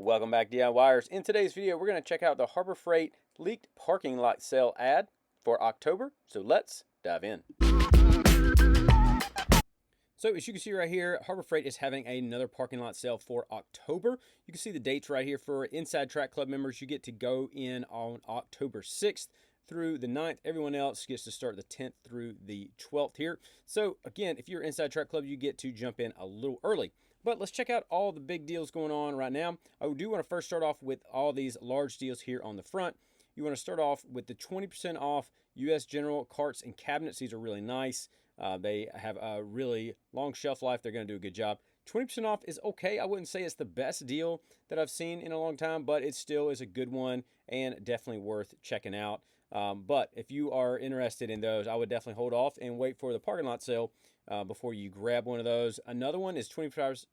Welcome back, DIYers. In today's video, we're going to check out the Harbor Freight leaked parking lot sale ad for October. So let's dive in. So as you can see right here, Harbor Freight is having another parking lot sale for October. You can see the dates right here for Inside Track Club members. You get to go in on October 6th through the 9th. Everyone else gets to start the 10th through the 12th here. So again, if you're Inside Track Club, you get to jump in a little early. But let's check out all the big deals going on right now. I do want to first start off with all these large deals here on the front. You want to start off with the 20% off U.S. General carts and cabinets. These are really nice. They have a really long shelf life. They're going to do a good job. 20% off is okay. I wouldn't say it's the best deal that I've seen in a long time, but it still is a good one and definitely worth checking out. But if you are interested in those, I would definitely hold off and wait for the parking lot sale before you grab one of those. Another one is 25%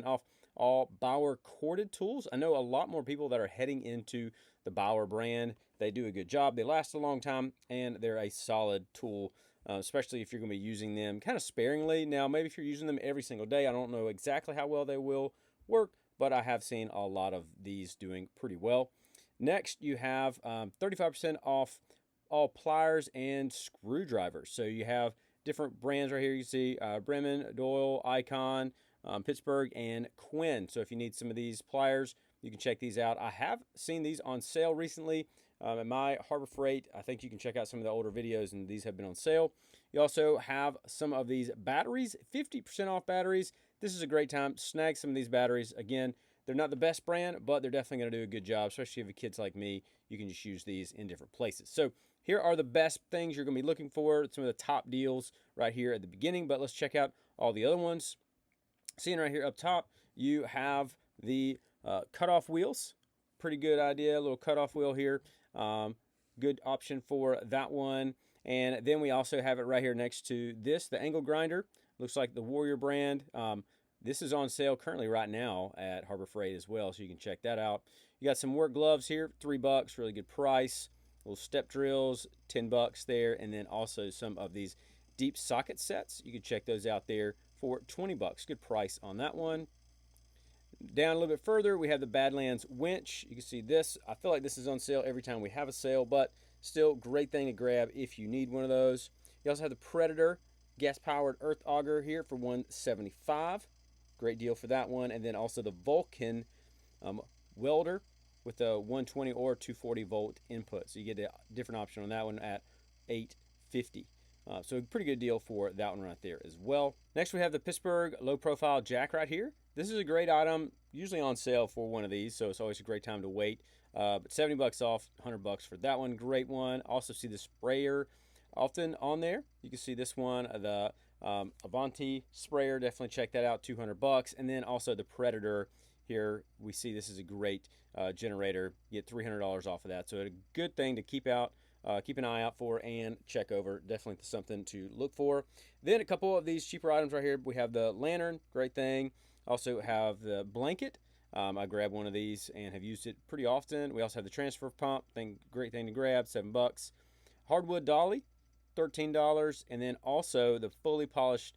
off all Bauer corded tools. I know a lot more people that are heading into the Bauer brand. They do a good job. They last a long time, and they're a solid tool, especially if you're going to be using them kind of sparingly. Now, maybe if you're using them every single day, I don't know exactly how well they will work, but I have seen a lot of these doing pretty well. Next, you have 35% off all pliers and screwdrivers. So you have different brands right here. You see Bremen, Doyle, Icon, Pittsburgh, and Quinn. So if you need some of these pliers, you can check these out. I have seen these on sale recently at my Harbor Freight. I think you can check out some of the older videos, and these have been on sale. You also have some of these batteries, 50% off batteries. This is a great time. Snag some of these batteries. Again, they're not the best brand, but they're definitely going to do a good job, especially if you have kids like me. You can just use these in different places. So here are the best things you're going to be looking for, some of the top deals right here at the beginning, but let's check out all the other ones. Seeing right here up top, you have the cutoff wheels. Pretty good idea, a little cutoff wheel here. Good option for that one. And then we also have it right here next to this, the angle grinder. Looks like the Warrior brand. This is on sale currently right now at Harbor Freight as well, so you can check that out. You got some work gloves here, $3, really good price. Little step drills, $10 there, and then also some of these deep socket sets. You can check those out there for $20. Good price on that one. Down a little bit further, we have the Badlands winch. You can see this. I feel like this is on sale every time we have a sale, but still great thing to grab if you need one of those. You also have the Predator gas-powered earth auger here for $175. Great deal for that one. And then also the Vulcan welder with a 120 or 240 volt input. So you get a different option on that one at $850. So a pretty good deal for that one right there as well. Next we have the Pittsburgh low profile jack right here. This is a great item, usually on sale for one of these, so it's always a great time to wait. But $70 off, $100 for that one. Great one. Also see the sprayer often on there. You can see this one, the Avanti sprayer. Definitely check that out, $200. And then also the Predator here. We see this is a great generator. You get $300 off of that. So a good thing to keep an eye out for and check over. Definitely something to look for. Then a couple of these cheaper items right here. We have the lantern, great thing. Also have the blanket. I grabbed one of these and have used it pretty often. We also have the transfer pump, great thing to grab, $7. Hardwood dolly, $13, and then also the fully polished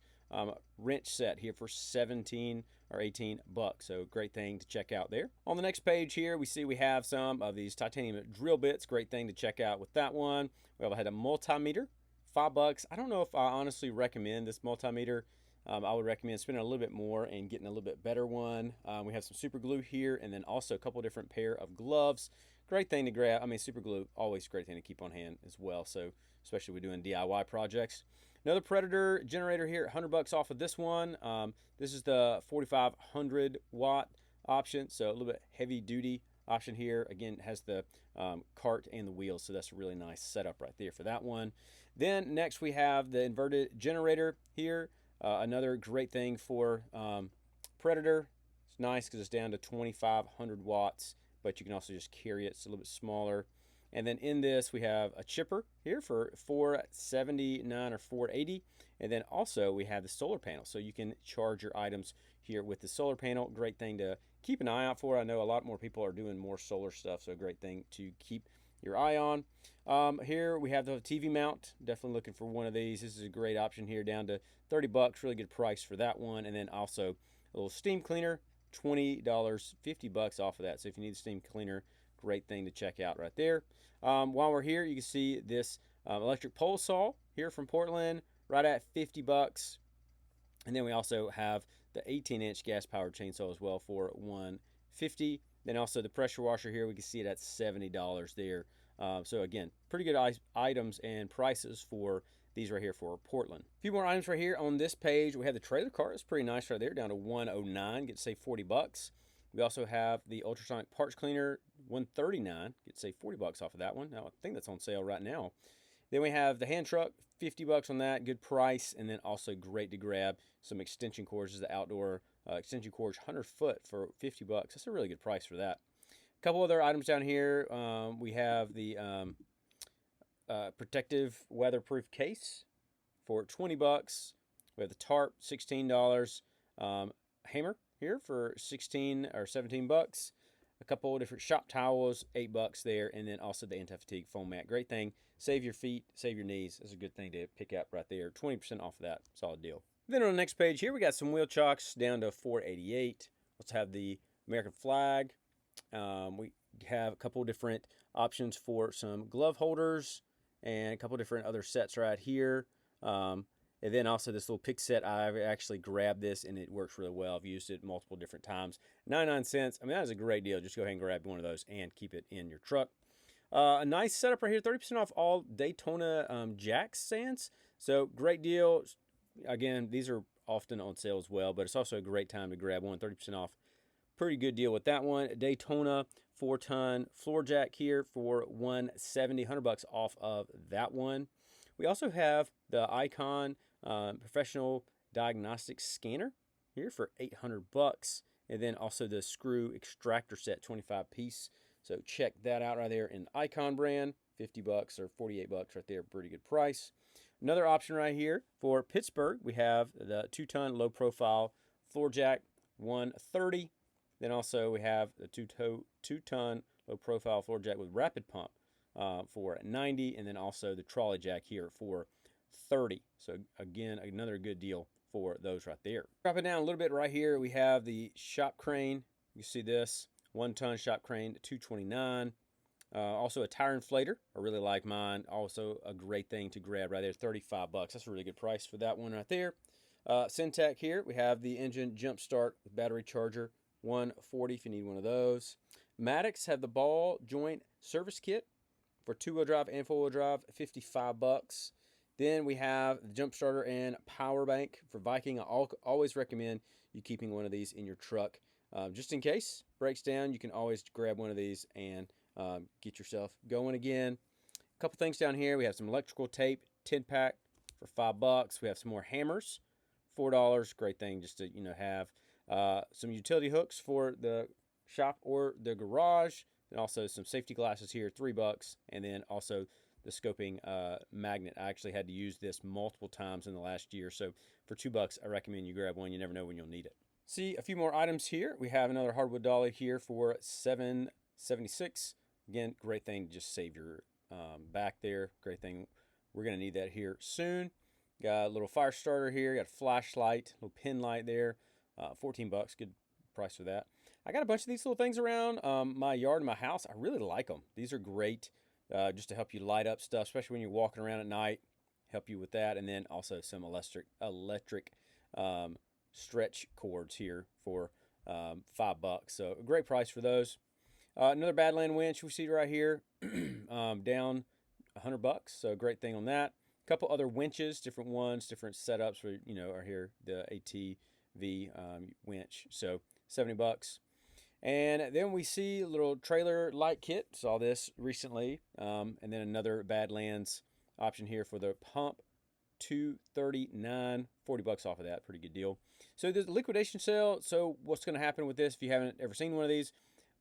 wrench set here for $17 or $18. So great thing to check out there. On the next page here, we see we have some of these titanium drill bits. Great thing to check out with that one. We also had a multimeter, $5. I don't know if I honestly recommend this multimeter. I would recommend spending a little bit more and getting a little bit better one. We have some super glue here, and then also a couple different pair of gloves. Great thing to grab. I mean, super glue, always a great thing to keep on hand as well. So especially if we're doing DIY projects. Another Predator generator here, $100 off of this one. This is the 4,500 watt option, so a little bit heavy duty option here. Again, it has the cart and the wheels, so that's a really nice setup right there for that one. Then next we have the inverted generator here. Another great thing for Predator. It's nice because it's down to 2,500 watts, but you can also just carry it. It's a little bit smaller. And then in this, we have a chipper here for $479 or $480. And then also we have the solar panel. So you can charge your items here with the solar panel. Great thing to keep an eye out for. I know a lot more people are doing more solar stuff, so a great thing to keep your eye on. Here we have the TV mount. Definitely looking for one of these. This is a great option here, down to $30. Really good price for that one. And then also a little steam cleaner $20, $50 off of that. So if you need a steam cleaner, great thing to check out right there. While we're here, you can see this electric pole saw here from Portland, right at $50. And then we also have the 18-inch gas-powered chainsaw as well for $150. Then also the pressure washer here, we can see it at $70 there. So again, pretty good items and prices for these right here for Portland. A few more items right here on this page. We have the trailer cart. It's pretty nice right there, down to $109. Get to save $40. We also have the ultrasonic parts cleaner, $139. Get to save $40 off of that one. Now I think that's on sale right now. Then we have the hand truck, $50 on that, good price, and then also great to grab some extension cords. This is the outdoor extension cords, 100 foot for $50. That's a really good price for that. A couple other items down here. We have the protective weatherproof case for $20. We have the tarp, $16. Hammer here for $16 or $17. A couple of different shop towels, $8 there, and then also the anti-fatigue foam mat. Great thing. Save your feet, save your knees. That's a good thing to pick up right there. 20% off of that. Solid deal. Then on the next page here, we got some wheel chocks down to $488. Let's have the American flag. We have a couple different options for some glove holders and a couple different other sets right here. And then also this little pick set, I've actually grabbed this and it works really well. I've used it multiple different times. 99 cents. I mean, that is a great deal. Just go ahead and grab one of those and keep it in your truck. A nice setup right here, 30% off all Daytona jack stands. So great deal. Again, these are often on sale as well, but it's also a great time to grab one. 30% off. Pretty good deal with that one. Daytona 4-ton floor jack here for $170, $100 off of that one. We also have the Icon professional diagnostic scanner here for $800, and then also the screw extractor set, 25 piece. So check that out right there in the Icon brand, $50 or $48 right there, pretty good price. Another option right here for Pittsburgh, we have the 2-ton low profile floor jack, $130. Then also we have the 2-ton low profile floor jack with rapid pump for $90, and then also the trolley jack here for $30. So again, another good deal for those right there. Drop it down a little bit right here. We have the shop crane. You see this 1-ton shop crane, $229. Also a tire inflator. I really like mine. Also a great thing to grab right there, $35. That's a really good price for that one right there. Syntec here. We have the engine jump start with battery charger, $140 if you need one of those. Maddox have the ball joint service kit for 2-wheel drive and 4-wheel drive, $55. Then we have the jump starter and power bank for Viking. I always recommend you keeping one of these in your truck. Just in case breaks down, you can always grab one of these and get yourself going again. A couple things down here. We have some electrical tape, 10-pack for $5. We have some more hammers, $4. Great thing just to have. Some utility hooks for the shop or the garage. And also some safety glasses here, $3. And then also the scoping magnet. I actually had to use this multiple times in the last year. So for $2, I recommend you grab one. You never know when you'll need it. See a few more items here. We have another hardwood dolly here for $7.76. Again, great thing to just save your back there. Great thing. We're going to need that here soon. Got a little fire starter here. Got a flashlight, little pin light there. $14. Good price for that. I got a bunch of these little things around my yard and my house. I really like them. These are great just to help you light up stuff, especially when you're walking around at night. Help you with that. And then also some electric stretch cords here for $5. So a great price for those. Another Badland winch we see right here, down $100. So a great thing on that. A couple other winches, different ones, different setups for, are here. The ATV winch. So $70. And then we see a little trailer light kit. Saw this recently. And then another Badlands option here for the pump, $239, $40 off of that. Pretty good deal. So there's a liquidation sale. So what's going to happen with this, if you haven't ever seen one of these,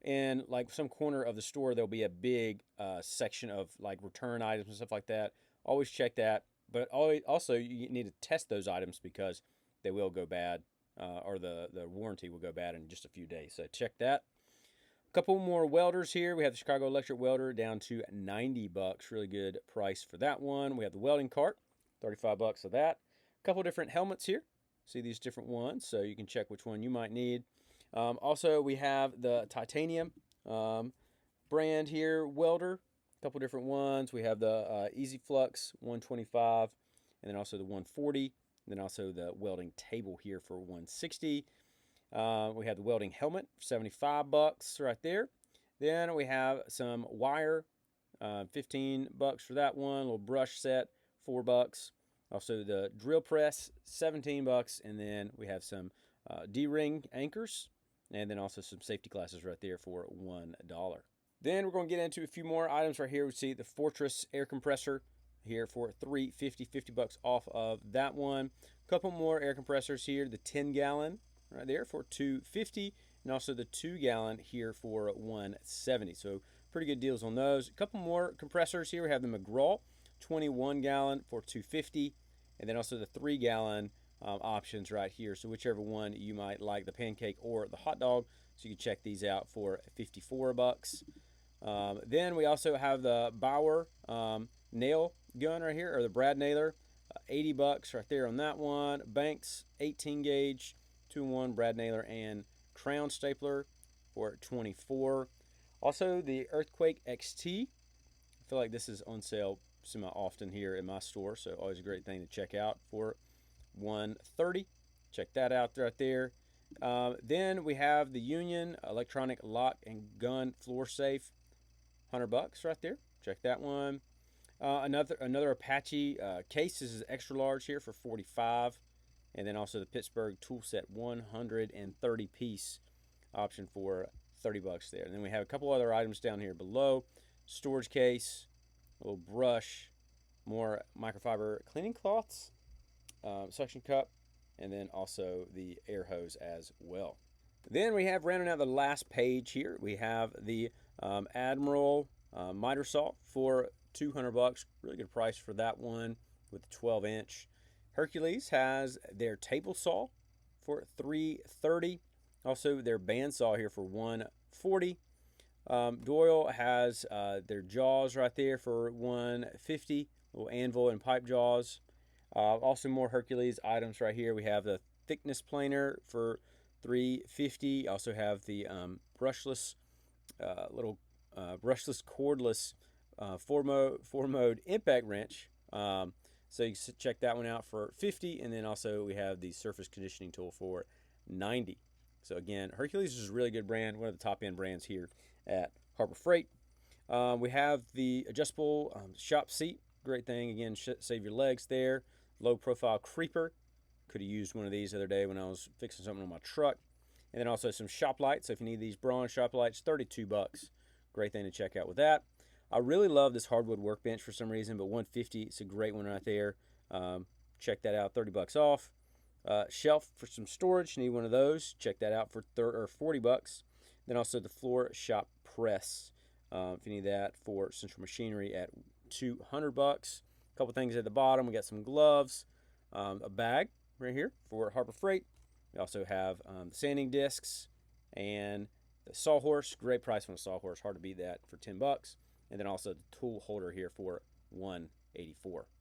in like some corner of the store, there'll be a big section of like return items and stuff like that. Always check that. But also you need to test those items because they will go bad. Or the warranty will go bad in just a few days. So check that. A couple more welders here. We have the Chicago Electric Welder down to $90. Really good price for that one. We have the welding cart, $35 of that. A couple different helmets here. See these different ones, so you can check which one you might need. Also, we have the titanium brand here, welder, a couple different ones. We have the Easy Flux 125, and then also the 140, and then also the welding table here for 160. We have the welding helmet for 75 bucks right there. Then we have some wire, 15 bucks for that one. A little brush set, 4 bucks. Also the drill press, 17 bucks, and then we have some D-ring anchors, and then also some safety glasses right there for $1. Then we're going to get into a few more items right here. We see the Fortress air compressor here for $3.50, 50 bucks off of that one. A couple more air compressors here. The 10-gallon right there for $2.50, and also the 2-gallon here for $1.70. So pretty good deals on those. A couple more compressors here. We have the McGraw 21-gallon for $2.50, and then also the 3-gallon options right here. So whichever one you might like, the pancake or the hot dog. So you can check these out for 54 bucks. Then we also have the Bauer nail gun right here, or the Brad nailer, 80 bucks right there on that one. Banks 18 gauge, 2-in-1 Brad nailer and crown stapler for 24. Also the Earthquake XT. I feel like this is on sale semi-often here in my store, so always a great thing to check out for $130. Check that out right there. Then we have the Union electronic lock and gun floor safe, 100 bucks right there. Check that one. Another Apache case. This is extra large here for 45, and then also the Pittsburgh tool set 130 piece option for 30 bucks there. And then we have a couple other items down here below. Storage case, a little brush, more microfiber cleaning cloths, suction cup, and then also the air hose as well. Then we have, rounding out the last page here, we have the Admiral miter saw for 200 bucks. Really good price for that one with the 12-inch. Hercules has their table saw for $330. Also their bandsaw here for $140. Doyle has their jaws right there for $150. Little anvil and pipe jaws. Also more Hercules items right here. We have the thickness planer for $350. Also have the brushless brushless cordless four mode impact wrench. So you can check that one out for $50, and then also we have the surface conditioning tool for $90. So again, Hercules is a really good brand, one of the top end brands here at Harbor Freight. We have the adjustable shop seat, great thing. Again, save your legs there. Low profile creeper. Could have used one of these the other day when I was fixing something on my truck. And then also some shop lights. So if you need these bronze shop lights, 32 bucks. Great thing to check out with that. I really love this hardwood workbench for some reason, but 150, it's a great one right there. Check that out, 30 bucks off. Shelf for some storage, need one of those. Check that out for 40 bucks. Then also the floor shop press, if you need that for Central Machinery at 200 bucks. A couple things at the bottom. We got some gloves, a bag right here for Harbor Freight. We also have the sanding discs and the sawhorse. Great price on a sawhorse. Hard to beat that for 10 bucks. And then also the tool holder here for $184.